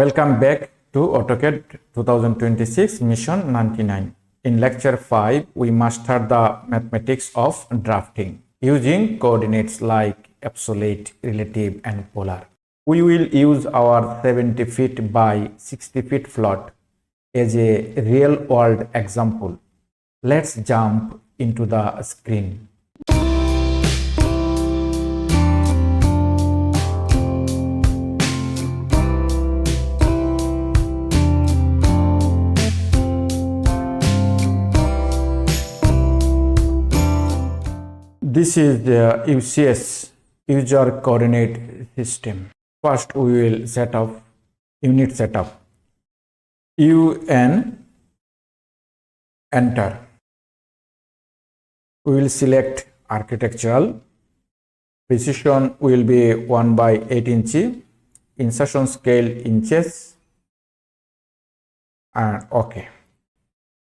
Welcome back to AutoCAD 2026 Mission 99. In Lecture 5, we mastered the mathematics of drafting using coordinates like absolute, relative, and polar. We will use our 70 feet by 60 feet float as a real-world example. Let's jump into the screen. This is the UCS, user coordinate system. First, we will set up unit setup. UN, enter. We will select architectural. Precision will be 1 by 8 inch. Insertion scale inches. And OK.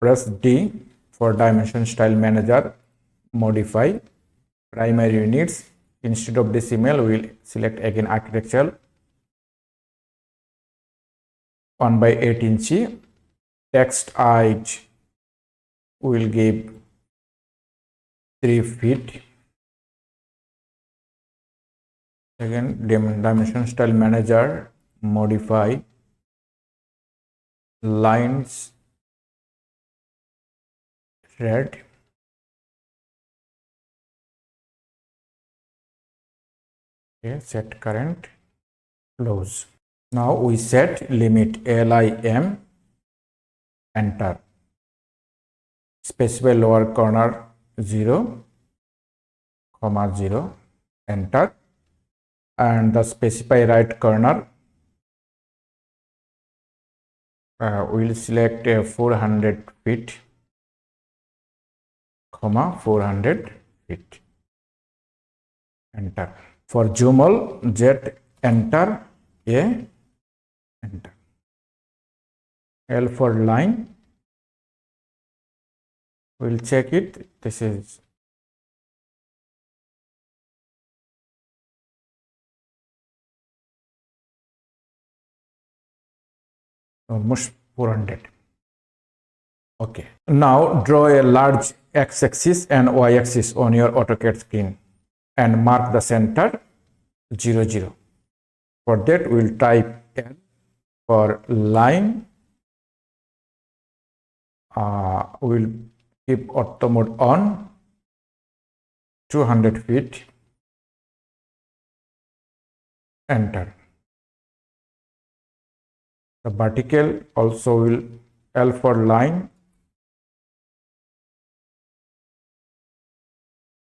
Press D for dimension style manager. Modify. Primary units, instead of decimal, we will select again architectural 1 by 8 inch. Text height will give 3 feet. Again, dimension style manager, modify lines red. Okay, set current, close. Now we set limit LIM, enter. Specify lower corner 0, 0, enter. And the specify right corner, we will select 400 feet, 400 feet, enter. For Joomla, Z, enter, A, enter. L for line, we'll check it. This is almost 400. Okay. Now draw a large x-axis and y-axis on your AutoCAD screen and mark the center 0, 0. For that, we will type L for line. We will keep auto mode on, 200 feet, enter. The vertical also will L for line,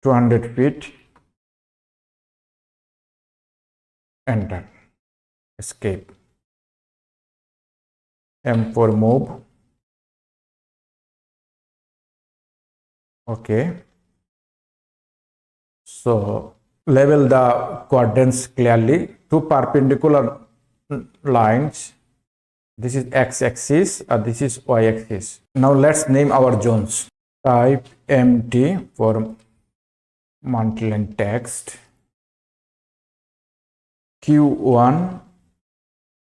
200 feet, enter. Escape. M for move. Okay. So label the quadrants clearly. Two perpendicular lines. This is x-axis, this is y-axis. Now let's name our zones. Type MT for multi-line text. Q1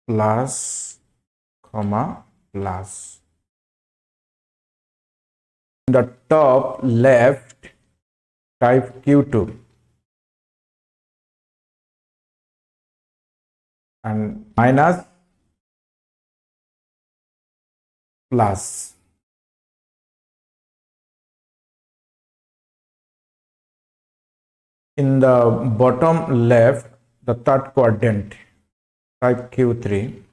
plus, plus. In the top left, type Q2 and minus, plus. In the bottom left, the third quadrant, type Q3.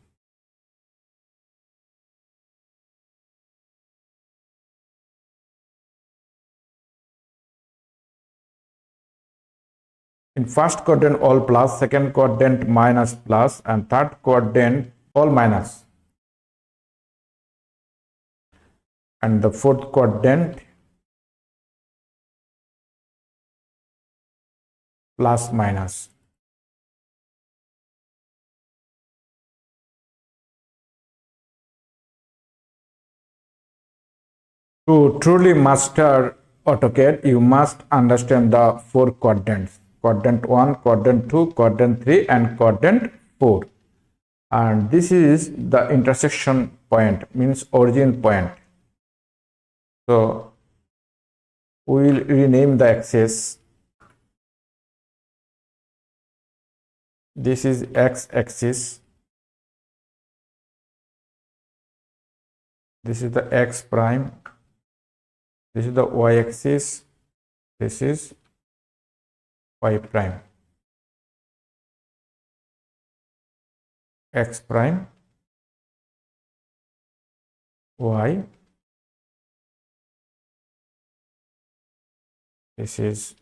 In first quadrant, all plus, second quadrant, minus plus, and third quadrant, all minus. And the fourth quadrant, plus, minus. To truly master AutoCAD, you must understand the 4 quadrants. Quadrant 1, Quadrant 2, Quadrant 3, and Quadrant 4. and this is the intersection point, means origin point. So we will rename the axis. This is x-axis, this is the x prime, this is the y-axis, this is y prime, x prime, y, this is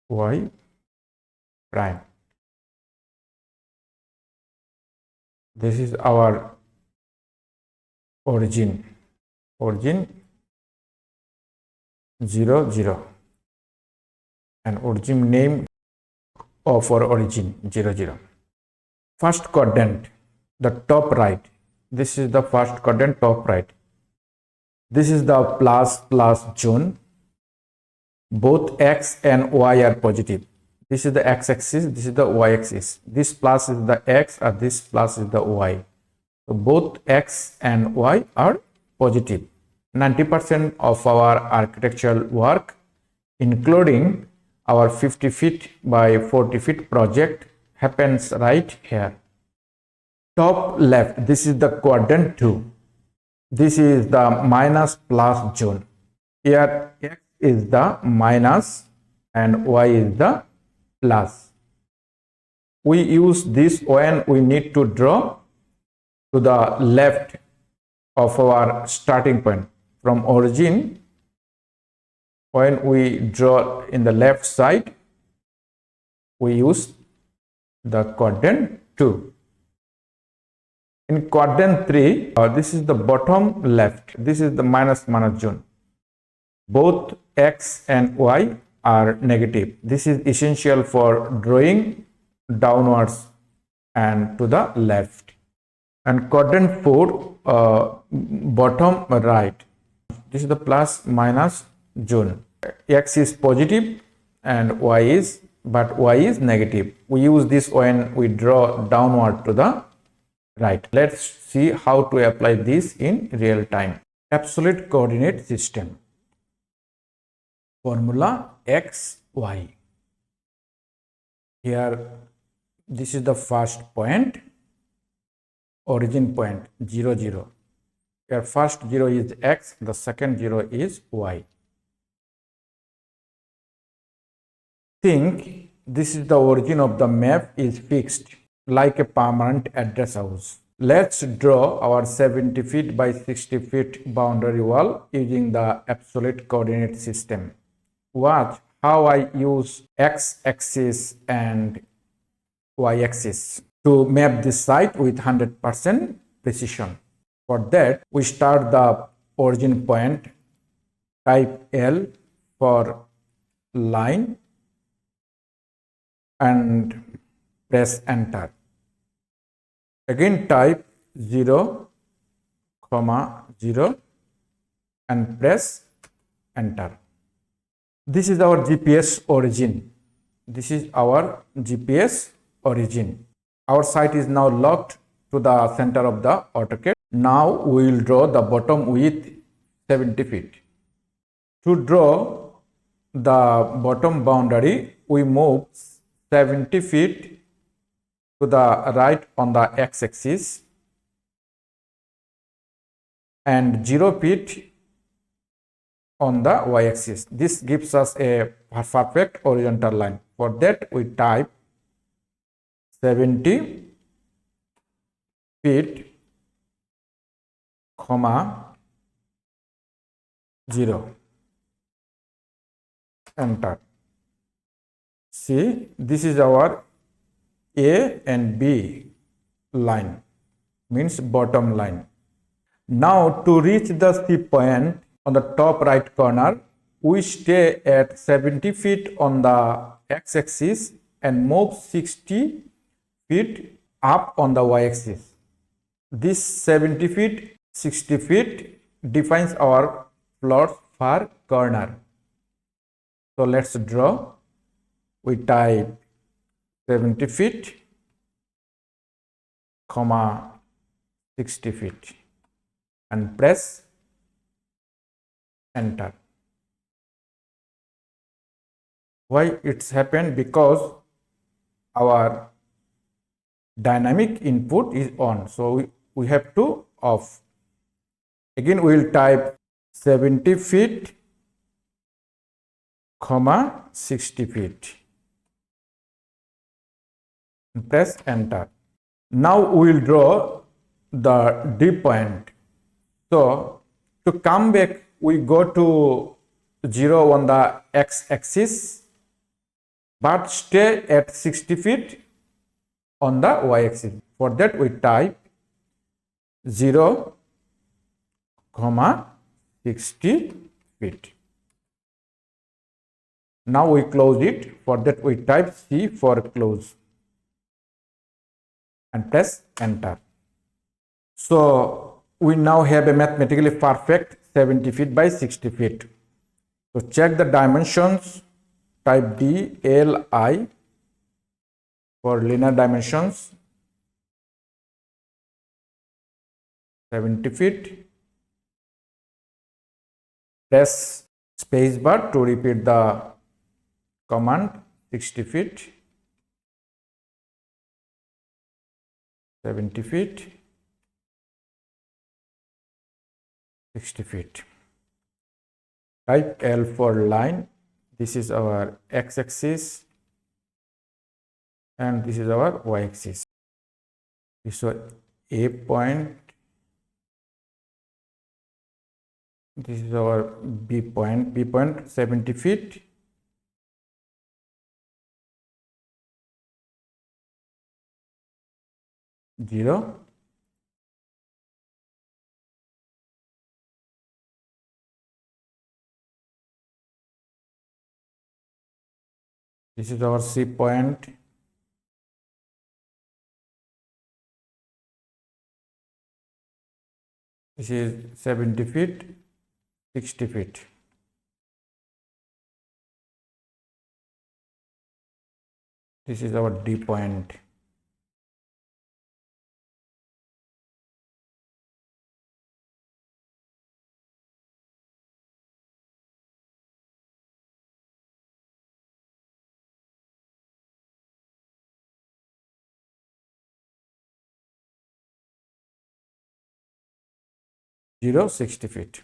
y prime. This is our origin 0 0, and origin name of our origin 0 0. First quadrant, the top right, this is the first quadrant, top right. This is the plus zone. Both x and y are positive. This is the x-axis, this is the y-axis. This plus is the x and this plus is the y. So both x and y are positive. 90% of our architectural work, including our 50 feet by 40 feet project, happens right here. Top left, this is the quadrant 2. This is the minus plus zone. Here x is the minus and y is the plus. We use this when we need to draw to the left of our starting point. From origin, when we draw in the left side, we use the quadrant 2. In quadrant 3, this is the bottom left. This is the minus zone. Both x and y are negative. This is essential for drawing downwards and to the left. And quadrant 4, bottom right, this is the plus minus zone. X is positive and y is negative. We use this when we draw downward to the right. Let's see how to apply this in real time. Absolute coordinate system. Formula x, y. Here, this is the first point, origin point 0 0. Here first 0 is x, the second 0 is y. Think this is the origin of the map is fixed like a permanent address house. Let's draw our 70 feet by 60 feet boundary wall using the absolute coordinate system. Watch how I use x-axis and y-axis to map this site with 100% precision. For that, we start the origin point, type L for line and press enter. Again type 0, 0 and press enter. This is our GPS origin. This is our GPS origin. Our site is now locked to the center of the AutoCAD. Now we will draw the bottom width 70 feet. To draw the bottom boundary, we move 70 feet to the right on the x-axis and 0 feet on the y-axis. This gives us a perfect horizontal line. For that, we type 70 feet, 0. Enter. See, this is our A and B line, means bottom line. Now to reach the C point on the top right corner, we stay at 70 feet on the x-axis and move 60 feet up on the y-axis. This 70 feet, 60 feet defines our plots for corner. So let's draw. We type 70 feet, 60 feet and press enter. Why it's happened? Because our dynamic input is on, so we have to off. Again we will type 70 feet comma 60 feet and press enter. Now we will draw the D point. So to come back, we go to 0 on the x-axis, but stay at 60 feet on the y-axis. For that we type 0, 60 feet. Now we close it. For that we type C for close and press enter. So we now have a mathematically perfect 70 feet by 60 feet. So check the dimensions, type D, L, I for linear dimensions, 70 feet. Press spacebar to repeat the command, 60 feet, 70 feet, 60 feet. Type L for line. This is our x-axis and this is our y-axis. This is A point. This is our B point. B point 70 feet. Zero. This is our C point. This is 70 feet, 60 feet. This is our D point. Zero, 60 feet.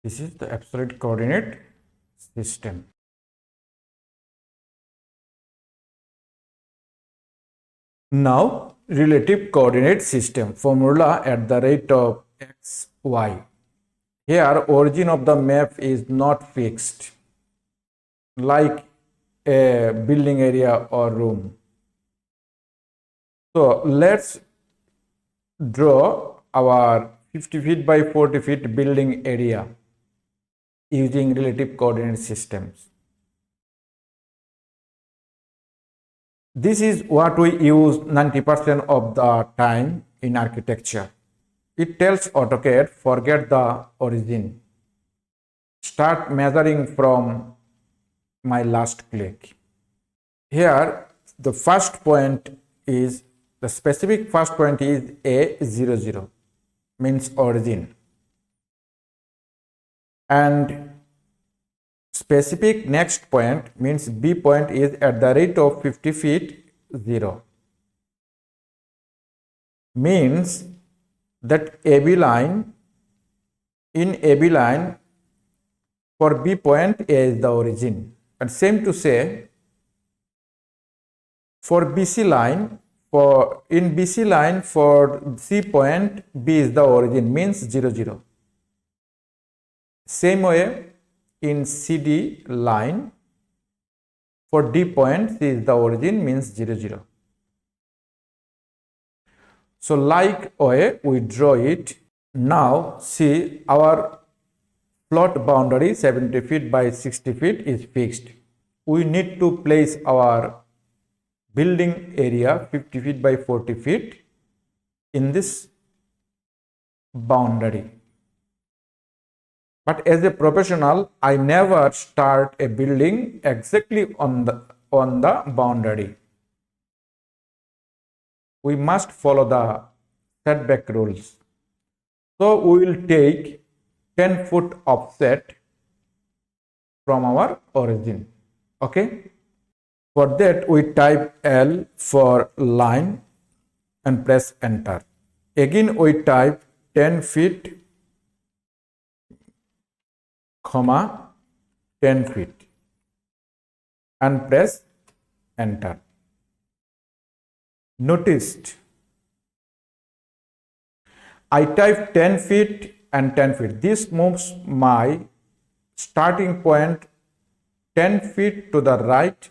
This is the absolute coordinate system. Now, relative coordinate system formula at the rate of x, y. Here, origin of the map is not fixed, like a building area or room. So, let's draw our 50 feet by 40 feet building area using relative coordinate systems. This is what we use 90% of the time in architecture. It tells AutoCAD, forget the origin. Start measuring from my last click. Here, the first point is, the specific first point is A00, means origin. And specific next point means B point is at the rate of 50 feet 0. Means that AB line, in AB line for B point A is the origin. And same to say for BC line, in BC line for C point B is the origin, means 0, 0. Same way in CD line for D point C is the origin, means 0, 0. So like way we draw it. Now see our plot boundary 70 feet by 60 feet is fixed. We need to place our building area 50 feet by 40 feet in this boundary. But as a professional, I never start a building exactly on the boundary. We must follow the setback rules. So we will take 10-foot offset from our origin. Okay. For that, we type L for line and press enter. Again, we type 10 feet, comma 10 feet and press enter. Noticed I type 10 feet and 10 feet. This moves my starting point 10 feet to the right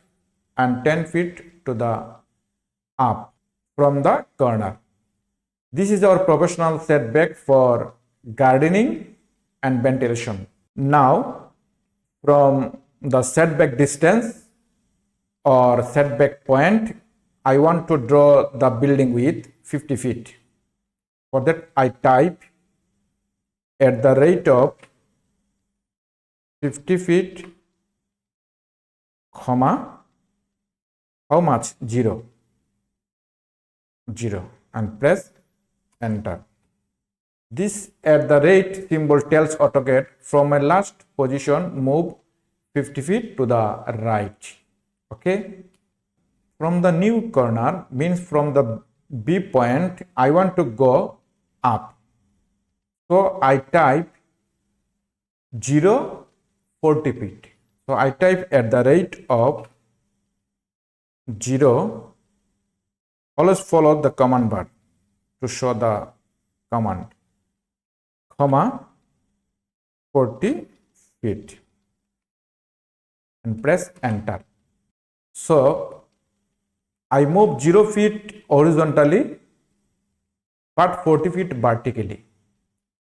and 10 feet to the up from the corner. This is our professional setback for gardening and ventilation. Now, from the setback distance or setback point, I want to draw the building with 50 feet. For that, I type at the rate of 50 feet, comma, how much? 0, 0 and press enter. This at the rate symbol tells AutoCAD from my last position move 50 feet to the right. Okay. From the new corner means from the B point, I want to go up. So I type 0, 40 feet. So I type at the rate of 0. Always follow the command bar to show the command, comma 40 feet and press enter. So I move 0 feet horizontally but 40 feet vertically.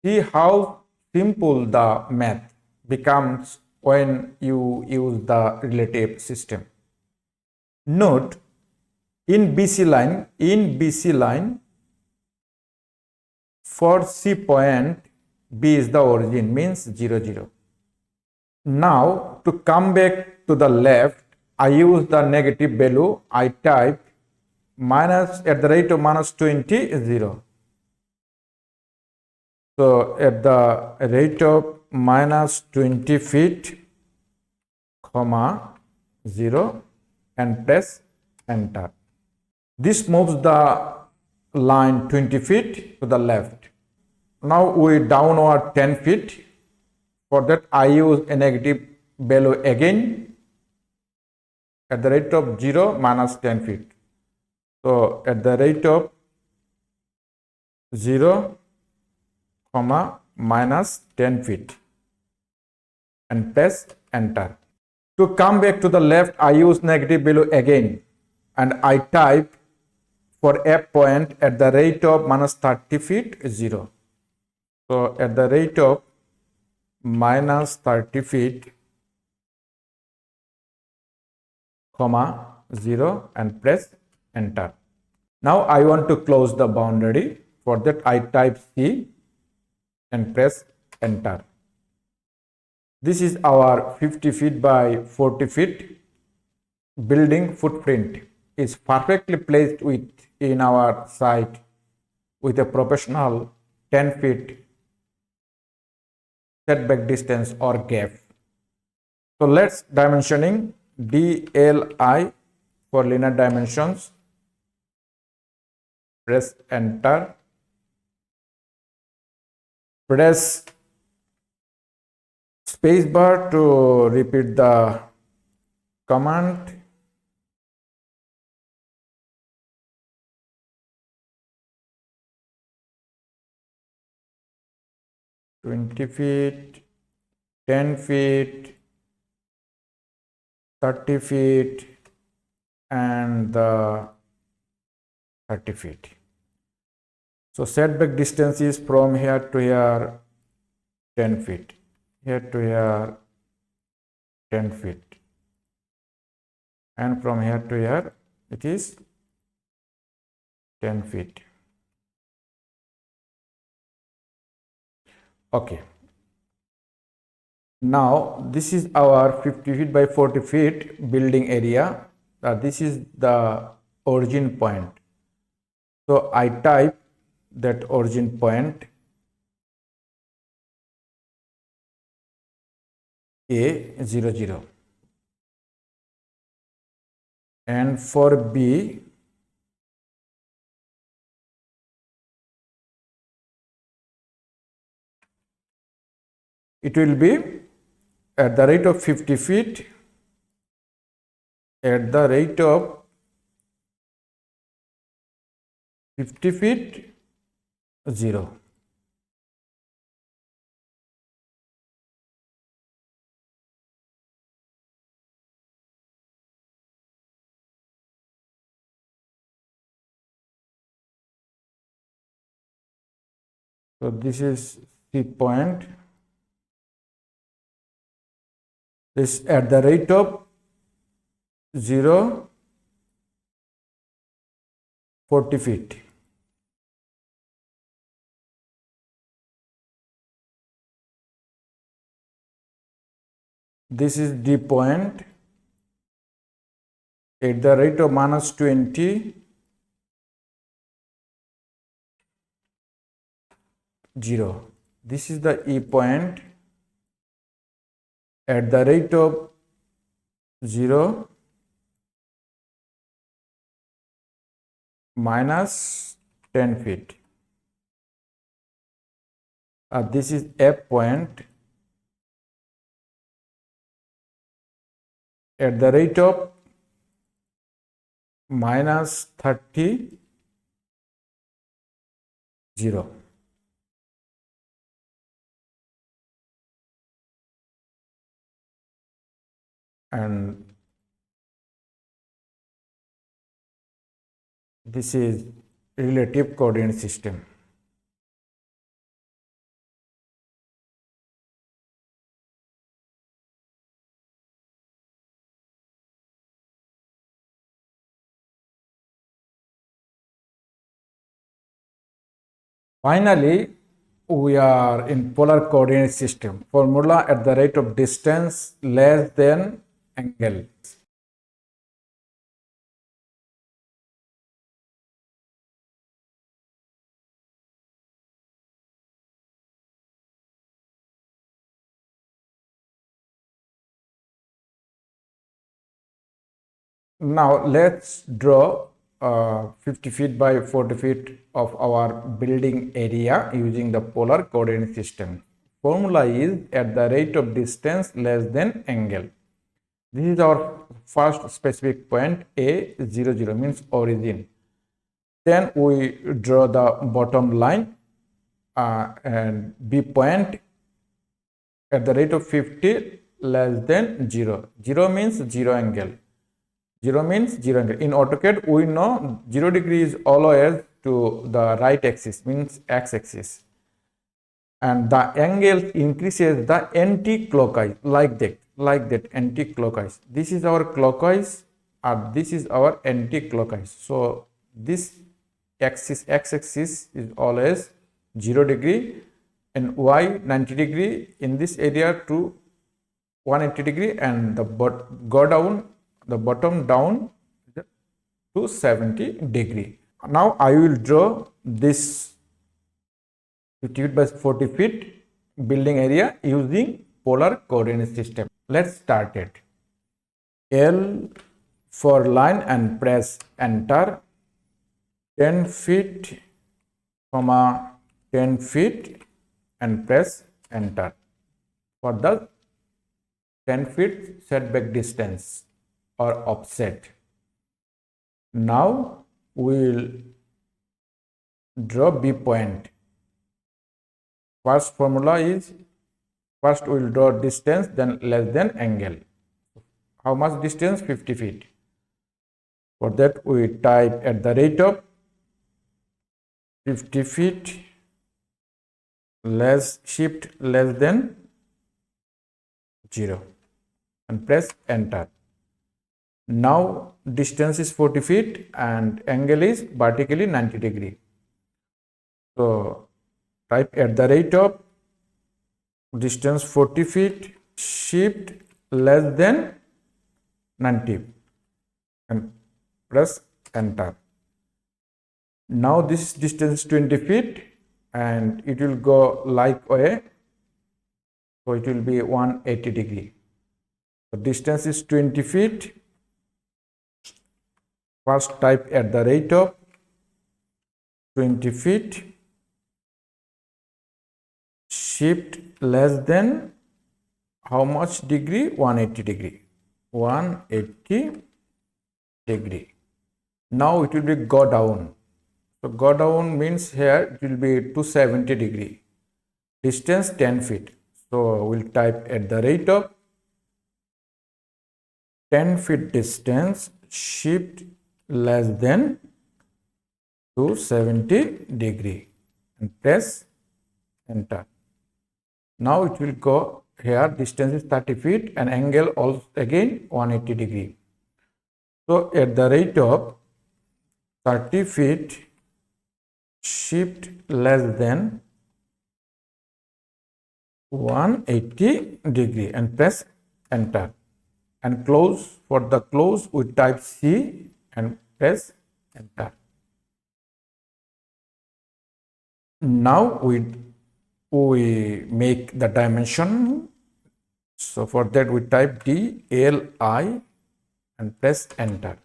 See how simple the math becomes when you use the relative system. Note in BC line for C point B is the origin means 0, 0. Now to come back to the left, I use the negative value. I type minus at the rate of minus 20 is 0. So at the rate of minus 20 feet, comma 0 and press enter. This moves the line 20 feet to the left. Now we downward 10 feet. For that I use a negative value again at the rate of 0 minus 10 feet. So at the rate of 0, comma minus 10 feet and press enter. To come back to the left, I use negative value again and I type for F point at the rate of minus 30 feet 0. So at the rate of minus 30 feet, comma 0 and press enter. Now I want to close the boundary. For that I type C and press enter. This is our 50 feet by 40 feet building footprint is perfectly placed in our site with a professional 10 feet setback distance or gap. So let's dimensioning DLI for linear dimensions. Press enter. Press space bar to repeat the command. "20 feet, 10 feet, 30 feet, and the 30 feet." So setback distance is from here to here 10 feet. Here to here 10 feet. And from here to here it is 10 feet. Okay. Now this is our 50 feet by 40 feet building area. This is the origin point. So I type that origin point A00, and for B it will be at the rate of 50 feet at the rate of 50 feet 0. So this is C point. This at the rate of 0, 40 feet. This is D point at the rate of minus 20, 0. This is the E point at the rate of 0, minus 10 feet. This is F point at the rate of minus 30, 0. And this is relative coordinate system. Finally, we are in polar coordinate system. Formula at the rate of distance less than angle. Now let's draw 50 feet by 40 feet of our building area using the polar coordinate system. Formula is at the rate of distance less than angle. This is our first specific point A00 means origin. Then we draw the bottom line and B point at the rate of 50 less than 0. 0 means 0 angle. 0 means 0 angle. In AutoCAD, we know 0 degree is always to the right axis, means x-axis. And the angle increases the anti-clockwise, like that, anti-clockwise. This is our clockwise, and this is our anti-clockwise. So this axis, x-axis is always 0 degree, and y 90 degree in this area to 180 degree, and the bottom down to 70 degree. Now I will draw this 50 feet by 40 feet building area using polar coordinate system. Let's start it. L for line and press enter. 10 feet, 10 feet and press enter for the 10 feet setback distance or offset. Now we will draw B point. First formula is, first we will draw distance, then less than angle. How much distance? 50 feet. For that we type at the rate of 50 feet less, shift less than 0 and press enter. Now distance is 40 feet and angle is vertically 90 degree. So type at the rate of distance 40 feet, shift less than 90 and press enter. Now this distance is 20 feet and it will go like way, so it will be 180 degree. The distance is 20 feet. First type at the rate of 20 feet, shift less than how much degree? 180 degree. 180 degree. Now it will be go down. So go down means here it will be 270 degree. Distance 10 feet. So we'll type at the rate of 10 feet distance, shift less than 270 degree and press enter. Now it will go here, distance is 30 feet and angle also again 180 degree. So at the rate of 30 feet, shift less than 180 degree and press enter. And close, for the close we type C and press enter. Now we make the dimension. So for that we type DLI and press enter.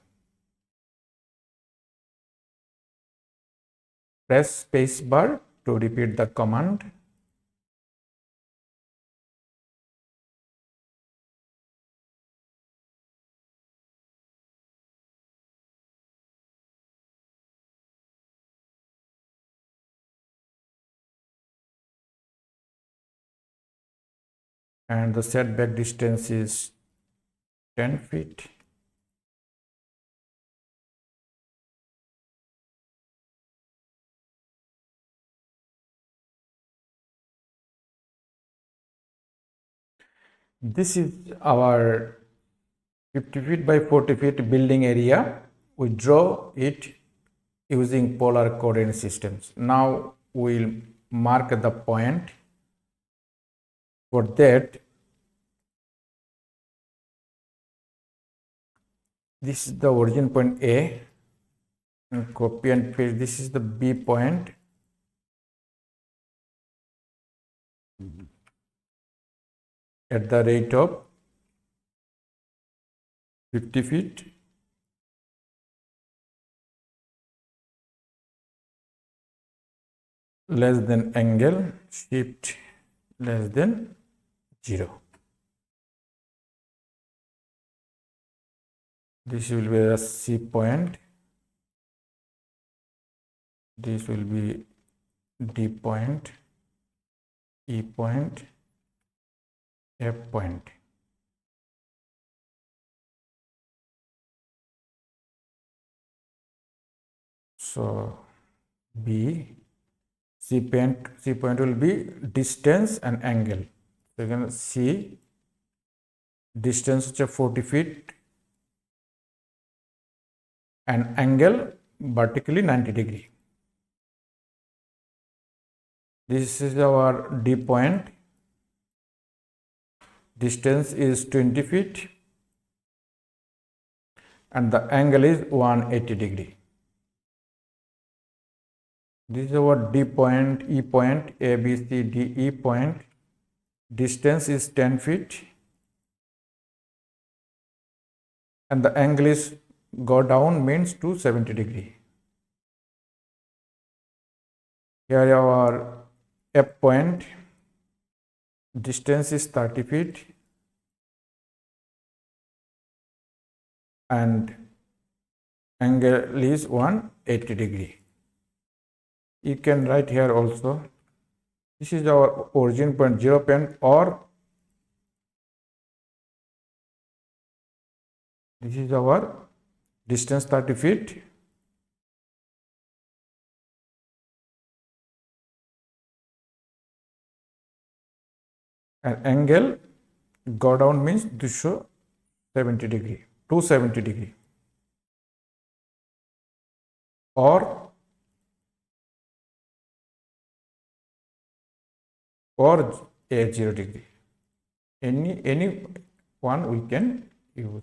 Press space bar to repeat the command. And the setback distance is 10 feet. This is our 50 feet by 40 feet building area. We draw it using polar coordinate systems. Now we'll mark the point. For that, this is the origin point A, and copy and paste. This is the B point. At the rate of 50 feet. Less than angle, shift less than 0. This will be a C point. This will be D point, E point, F point. So B, C point will be distance and angle. So you can see distance is 40 feet and angle vertically 90 degree. This is our D point. Distance is 20 feet and the angle is 180 degree. This is our D point, E point, A, B, C, D, E point. Distance is 10 feet and the angle is go down means 270 degree. Here our F point. Distance is 30 feet and angle is 180 degree. You can write here also. This is our origin point, 0 point, or this is our distance 30 feet and angle go down means 270 degree, 270 degree, or a 0 degree. Any one we can use.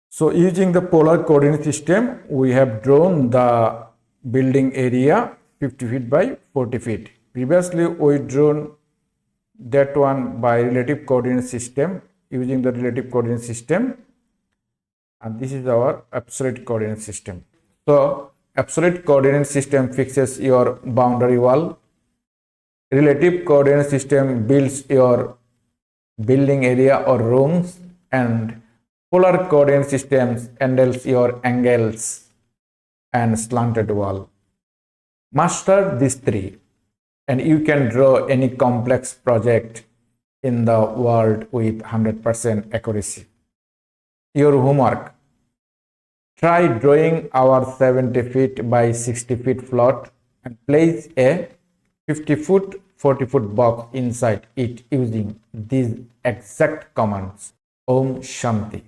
So using the polar coordinate system, we have drawn the building area 50 feet by 40 feet. Previously, we drawn that one by relative coordinate system, using the relative coordinate system, and this is our absolute coordinate system. So absolute coordinate system fixes your boundary wall. Relative coordinate system builds your building area or rooms, and polar coordinate systems handles your angles and slanted wall. Master these three and you can draw any complex project in the world with 100% accuracy. Your homework: try drawing our 70 feet by 60 feet float and place a 50-foot, 40-foot box inside it using these exact commands. Om Shanti.